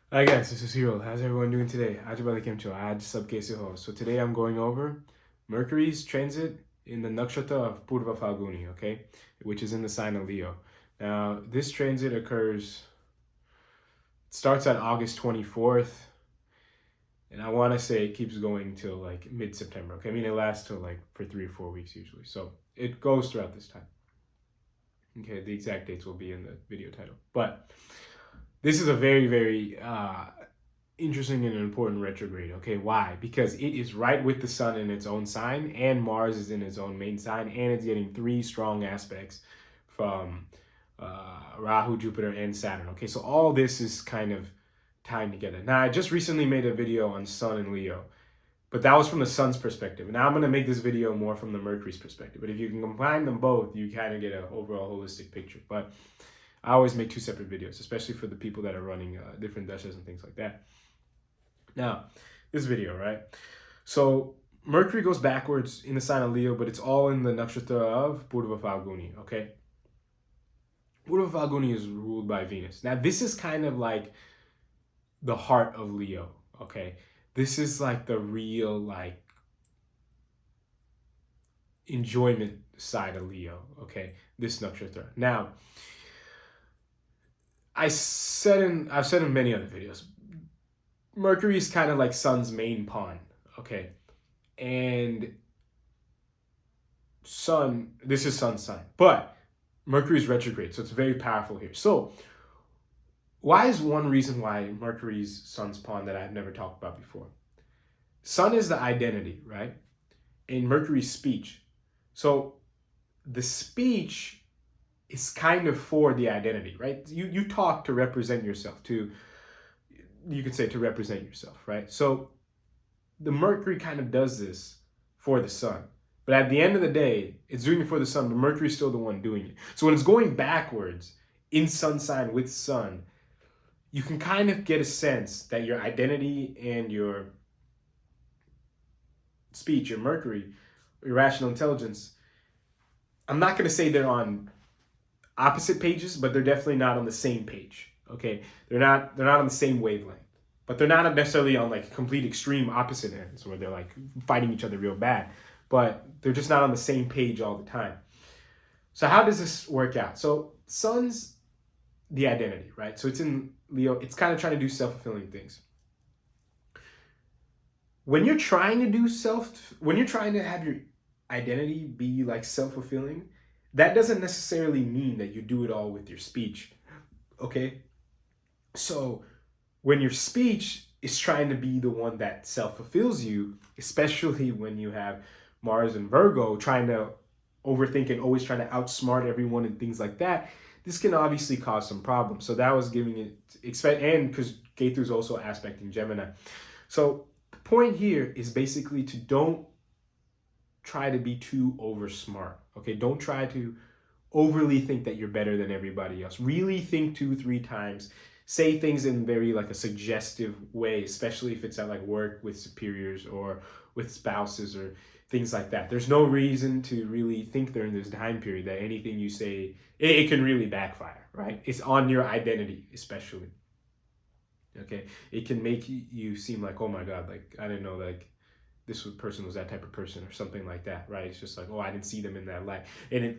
Hi guys, this is Hero. How's everyone doing today? Ajabali Kimcho, Aj Sabkesi Ho. So today I'm going over Mercury's transit in the nakshatra of Poorvaphaalguni, okay? Which is in the sign of Leo. Now, this transit starts on August 24th, and I want to say it keeps going till like mid-September, okay? I mean, it lasts till like for 3 or 4 weeks usually. So it goes throughout this time. Okay, the exact dates will be in the video title. But this is a very interesting and important retrograde. Okay, why? Because it is right with the sun in its own sign, and Mars is in its own main sign, and it's getting three strong aspects from Rahu, Jupiter, and Saturn. Okay, so all this is kind of tying together. Now, I just recently made a video on Sun and Leo, but that was from the Sun's perspective. Now I'm going to make this video more from the Mercury's perspective. But if you can combine them both, you kind of get an overall holistic picture. But I always make two separate videos, especially for the people that are running different dashas and things like that. Now, this video, right? So Mercury goes backwards in the sign of Leo, but it's all in the nakshatra of Poorvaphaalguni, okay? Poorvaphaalguni is ruled by Venus. Now, this is kind of like the heart of Leo, okay? This is like the real, like, enjoyment side of Leo, okay? This nakshatra. Now, I've said in many other videos, Mercury is kind of like Sun's main pawn, okay? And Sun, this is Sun's sign, but Mercury is retrograde, so it's very powerful here. So, why is one reason why Mercury's Sun's pawn that I've never talked about before? Sun is the identity, right? And Mercury's speech. So, the speech is kind of for the identity, right? You talk to represent yourself, you could say to represent yourself, right? So the Mercury kind of does this for the sun. But at the end of the day, it's doing it for the sun, but Mercury's still the one doing it. So when it's going backwards in sun sign with sun, you can kind of get a sense that your identity and your speech, your Mercury, your rational intelligence, I'm not going to say they're on opposite pages, but they're definitely not on the same page. Okay, they're not on the same wavelength, but they're not necessarily on like complete extreme opposite ends where they're like fighting each other real bad. But they're just not on the same page all the time. So how does this work out? So Sun's the identity, right? So it's in Leo. It's kind of trying to do self-fulfilling things. When you're trying to when you're trying to have your identity be like self-fulfilling, that doesn't necessarily mean that you do it all with your speech. Okay, so when your speech is trying to be the one that self-fulfills you, especially when you have Mars and Virgo trying to overthink and always trying to outsmart everyone and things like that, this can obviously cause some problems. So that was giving it, and because Ketu is also aspecting Gemini. So the point here is basically to don't try to be too over smart. Okay, don't try to overly think that you're better than everybody else. Really think 2-3 times. Say things in very like a suggestive way, especially if it's at like work with superiors or with spouses or things like that. There's no reason to really think during this time period that anything you say, it can really backfire, right? It's on your identity, especially. Okay, it can make you seem like, oh my God, like I didn't know like this person was that type of person or something like that, right? It's just like, oh, I didn't see them in that light. And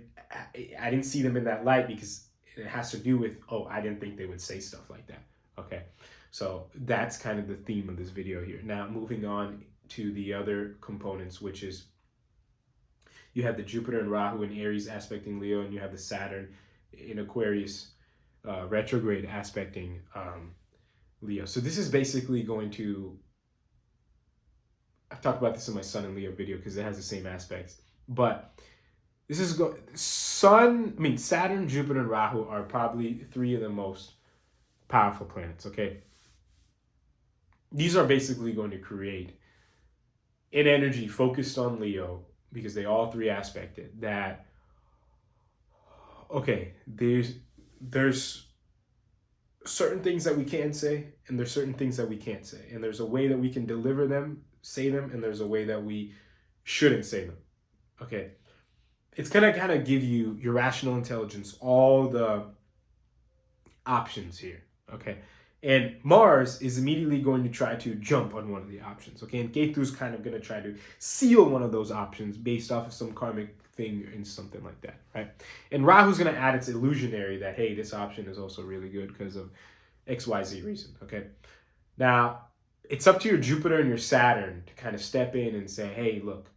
I didn't see them in that light because it has to do with, oh, I didn't think they would say stuff like that. Okay, so that's kind of the theme of this video here. Now, moving on to the other components, which is you have the Jupiter and Rahu in Aries aspecting Leo, and you have the Saturn in Aquarius retrograde aspecting Leo. So this is basically going to, I've talked about this in my Sun and Leo video because it has the same aspects. But this is Saturn, Jupiter, and Rahu are probably three of the most powerful planets. Okay, these are basically going to create an energy focused on Leo because they all three aspect it. That okay, there's certain things that we can say, and there's certain things that we can't say, and there's a way that we can deliver them, say them, and there's a way that we shouldn't say them. Okay, it's gonna kind of give you your rational intelligence all the options here. Okay, And Mars is immediately going to try to jump on one of the options, okay? And Ketu is kind of going to try to seal one of those options based off of some karmic thing and something like that, right? And Rahu's going to add its illusionary that, hey, this option is also really good because of XYZ reason, okay? Now, it's up to your Jupiter and your Saturn to kind of step in and say, hey, look,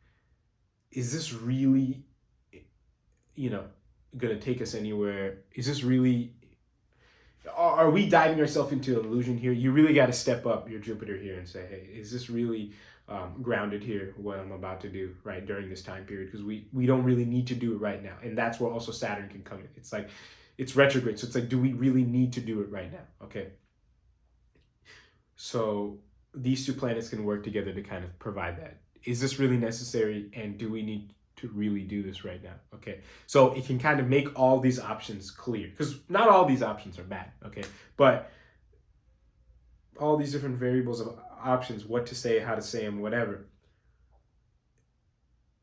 is this really, going to take us anywhere? Is this really, are we diving ourselves into an illusion here? You really got to step up your Jupiter here and say, hey, is this really grounded here, what I'm about to do, right, during this time period? Because we don't really need to do it right now. And that's where also Saturn can come in. It's like, it's retrograde. So it's like, do we really need to do it right now? Okay. So these two planets can work together to kind of provide that. Is this really necessary? And do we need to really do this right now? Okay. So it can kind of make all these options clear, because not all these options are bad. Okay. But all these different variables of options, what to say, how to say them, whatever,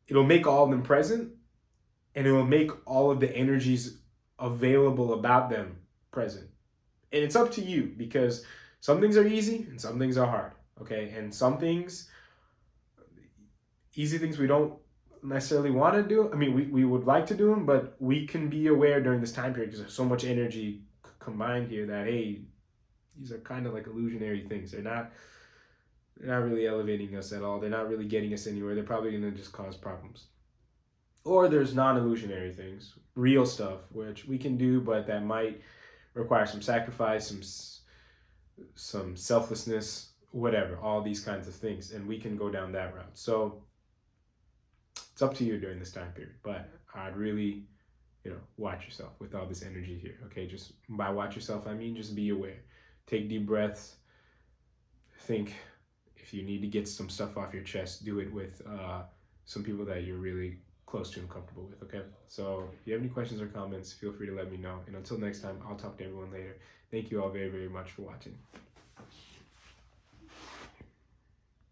it'll make all of them present, and it will make all of the energies available about them present. And it's up to you, because some things are easy and some things are hard, okay? And some things, easy things we don't necessarily want to do. I mean, we would like to do them, but we can be aware during this time period because there's so much energy combined here that, hey, these are kind of like illusionary things. They're not really elevating us at all. They're not really getting us anywhere. They're probably going to just cause problems. Or there's non-illusionary things, real stuff, which we can do, but that might require some sacrifice, some selflessness, whatever, all these kinds of things, and we can go down that route. So it's up to you during this time period, but I'd really, watch yourself with all this energy here, okay? Just by watch yourself, I mean just be aware. Take deep breaths. Think if you need to get some stuff off your chest, do it with some people that you're really close to and comfortable with, okay? So if you have any questions or comments, feel free to let me know. And until next time, I'll talk to everyone later. Thank you all very, very much for watching.